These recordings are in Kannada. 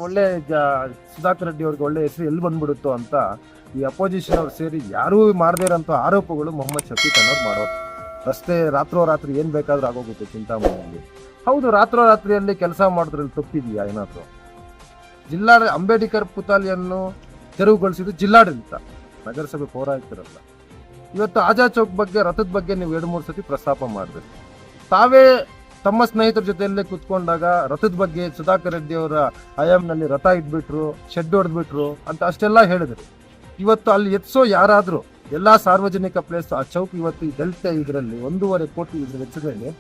ಒಳ್ಳೆ ಸುಧಾಕರ್ ರೆಡ್ಡಿ ಅವ್ರಿಗೆ ಒಳ್ಳೆ ಹೆಸರು ಎಲ್ಲಿ ಬಂದ್ಬಿಡುತ್ತೋ ಅಂತ ಈ ಅಪೋಸಿಷನ್ ಅವ್ರು ಸೇರಿ ಯಾರೂ ಮಾಡದೇ ಇರೋಂಥ ಆರೋಪಗಳು ಮೊಹಮ್ಮದ್ ಶಫೀಕ್ ಅನ್ನೋರು ಮಾಡೋರು. ರಸ್ತೆ ರಾತ್ರೋರಾತ್ರಿ ಏನ್ ಬೇಕಾದ್ರೂ ಆಗೋಗುತ್ತೆ ಚಿಂತಾಮಣಿಯಲ್ಲಿ. ಹೌದು, ರಾತ್ರೋರಾತ್ರಿಯಲ್ಲಿ ಕೆಲಸ ಮಾಡೋದ್ರಲ್ಲಿ ತಪ್ಪಿದೆಯಾ ಏನಾದ್ರು? ಅಂಬೇಡ್ಕರ್ ಪುತಾಲಿಯನ್ನು ತೆರವುಗೊಳಿಸಿದ್ದು ಜಿಲ್ಲಾಡಳಿತ, ನಗರಸಭೆ ಪೌರಾಯುಕ್ತರಲ್ಲ. ಇವತ್ತು ಆಜಾದ್ ಚೌಕ್ ಬಗ್ಗೆ, ರಥದ ಬಗ್ಗೆ ನೀವು 2-3 ಸತಿ ಪ್ರಸ್ತಾಪ ಮಾಡಬೇಕು. ತಾವೇ ತಮ್ಮ ಸ್ನೇಹಿತರ ಜೊತೆಯಲ್ಲೇ ಕುತ್ಕೊಂಡಾಗ ರಥದ ಬಗ್ಗೆ ಸುಧಾಕರ್ ರೆಡ್ಡಿ ಅವರ ಹಯಾಂನಲ್ಲಿ ರಥ ಇಟ್ಬಿಟ್ರು, ಶೆಡ್ ಹೊಡೆದ್ಬಿಟ್ರು ಅಂತ ಅಷ್ಟೆಲ್ಲ ಹೇಳಿದ್ರು. ಇವತ್ತು ಅಲ್ಲಿ ಎತ್ಸೋ ಯಾರಾದ್ರೂ ಎಲ್ಲಾ ಸಾರ್ವಜನಿಕ ಪ್ಲೇಸ್ ಆ ಚೌಕ್ ಇವತ್ತು ದಲಿತ ಇದರಲ್ಲಿ 1.5 ಕೋಟಿ ವೆಚ್ಚದಲ್ಲಿ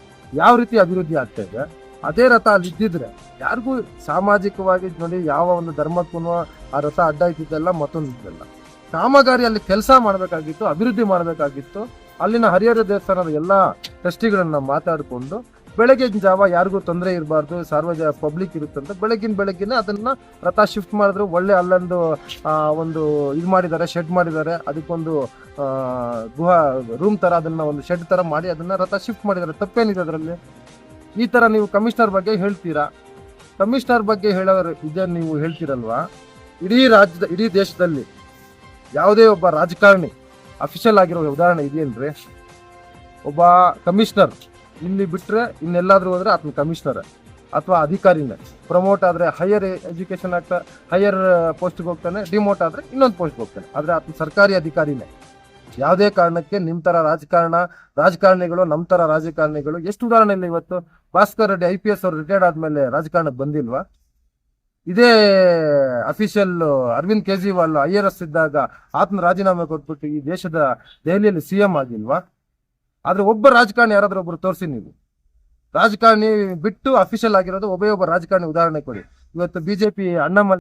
ಯಾವ ರೀತಿ ಅಭಿವೃದ್ಧಿ ಆಗ್ತಾ ಇದೆ, ಅದೇ ರಥ ಅಲ್ಲಿ ಇದ್ದಿದ್ರೆ ಯಾರಿಗೂ ಸಾಮಾಜಿಕವಾಗಿ ನೋಡಿ ಯಾವ ಒಂದು ಧರ್ಮಕ್ಕೂ ಆ ರಥ ಅಡ್ಡ ಇದ್ದಿದ್ದಲ್ಲ, ಮತ್ತೊಂದು ಇದ್ದಲ್ಲ. ಕಾಮಗಾರಿ ಅಲ್ಲಿ ಕೆಲಸ ಮಾಡಬೇಕಾಗಿತ್ತು, ಅಭಿವೃದ್ಧಿ ಮಾಡಬೇಕಾಗಿತ್ತು. ಅಲ್ಲಿನ ಹರಿಹರ ದೇವಸ್ಥಾನದ ಎಲ್ಲಾ ಟ್ರಸ್ಟಿಗಳನ್ನ ಮಾತಾಡಿಕೊಂಡು ಬೆಳಗಿನ ಜಾವ ಯಾರಿಗೂ ತೊಂದರೆ ಇರಬಾರ್ದು, ಪಬ್ಲಿಕ್ ಇರುತ್ತಂತ ಬೆಳಗಿನ ಅದನ್ನ ರಥ ಶಿಫ್ಟ್ ಮಾಡಿದ್ರು. ಒಳ್ಳೆ ಅಲ್ಲೊಂದು ಒಂದು ಇದು ಮಾಡಿದ್ದಾರೆ, ಶೆಡ್ ಮಾಡಿದ್ದಾರೆ, ಅದಕ್ಕೊಂದು ರೂಮ್ ತರ ಅದನ್ನ ಒಂದು ಶೆಡ್ ತರ ಮಾಡಿ ಅದನ್ನ ರಥ ಶಿಫ್ಟ್ ಮಾಡಿದ್ದಾರೆ. ತಪ್ಪೇನಿದೆ ಅದರಲ್ಲಿ? ಈ ತರ ನೀವು ಕಮಿಷನರ್ ಬಗ್ಗೆ ಹೇಳ್ತೀರಾ. ಕಮಿಷನರ್ ಬಗ್ಗೆ ಹೇಳೋರು ಇದನ್ನ ನೀವು ಹೇಳ್ತೀರಲ್ವಾ? ಇಡೀ ದೇಶದಲ್ಲಿ ಯಾವುದೇ ಒಬ್ಬ ರಾಜಕಾರಣಿ ಅಫಿಷಿಯಲ್ ಆಗಿರೋ ಉದಾಹರಣೆ ಇದೆಯೇನ್ರಿ? ಒಬ್ಬ ಕಮಿಷನರ್ ಇಲ್ಲಿ ಬಿಟ್ರೆ ಇನ್ನೆಲ್ಲಾದ್ರೂ ಹೋದ್ರೆ ಆತನ ಕಮಿಷನರ್ ಅಥವಾ ಅಧಿಕಾರಿನೇ. ಪ್ರಮೋಟ್ ಆದ್ರೆ ಹೈಯರ್ ಎಜುಕೇಶನ್ ಆಗ್ತಾ ಹೈಯರ್ ಪೋಸ್ಟ್ಗೆ ಹೋಗ್ತಾನೆ, ಡಿಮೋಟ್ ಆದ್ರೆ ಇನ್ನೊಂದು ಪೋಸ್ಟ್ಗೆ ಹೋಗ್ತಾನೆ. ಆದ್ರೆ ಆತನ ಸರ್ಕಾರಿ ಅಧಿಕಾರಿನೇ. ಯಾವುದೇ ಕಾರಣಕ್ಕೆ ನಿಮ್ ತರ ರಾಜಕಾರಣಿಗಳು ನಮ್ಮ ತರ ರಾಜಕಾರಣಿಗಳು ಎಷ್ಟು ಉದಾಹರಣೆ ಇಲ್ಲ. ಇವತ್ತು ಭಾಸ್ಕರ್ ರೆಡ್ಡಿ IPS ಅವರು ರಿಟೈರ್ಡ್ ಆದ್ಮೇಲೆ ರಾಜಕಾರಣಕ್ಕೆ ಬಂದಿಲ್ವಾ? ಇದೇ ಅಫಿಷಿಯಲ್ ಅರವಿಂದ್ ಕೇಜ್ರಿವಾಲ್ IRS ಇದ್ದಾಗ ಆತನ ರಾಜೀನಾಮೆ ಕೊಟ್ಬಿಟ್ಟು ಈ ದೇಶದ ದೆಹಲಿಯಲ್ಲಿ CM ಆಗಿಲ್ವಾ? ಆದ್ರೆ ಒಬ್ಬ ರಾಜಕಾರಣಿ ಯಾರಾದ್ರೂ ಒಬ್ರು ತೋರಿಸಿ ನೀವು. ರಾಜಕಾರಣಿ ಬಿಟ್ಟು ಅಫಿಷಿಯಲ್ ಆಗಿರೋದು ಒಬ್ಬ ರಾಜಕಾರಣಿ ಉದಾಹರಣೆ ಕೊಡಿ. ಇವತ್ತು BJP ಅಣ್ಣಾಮಲೈ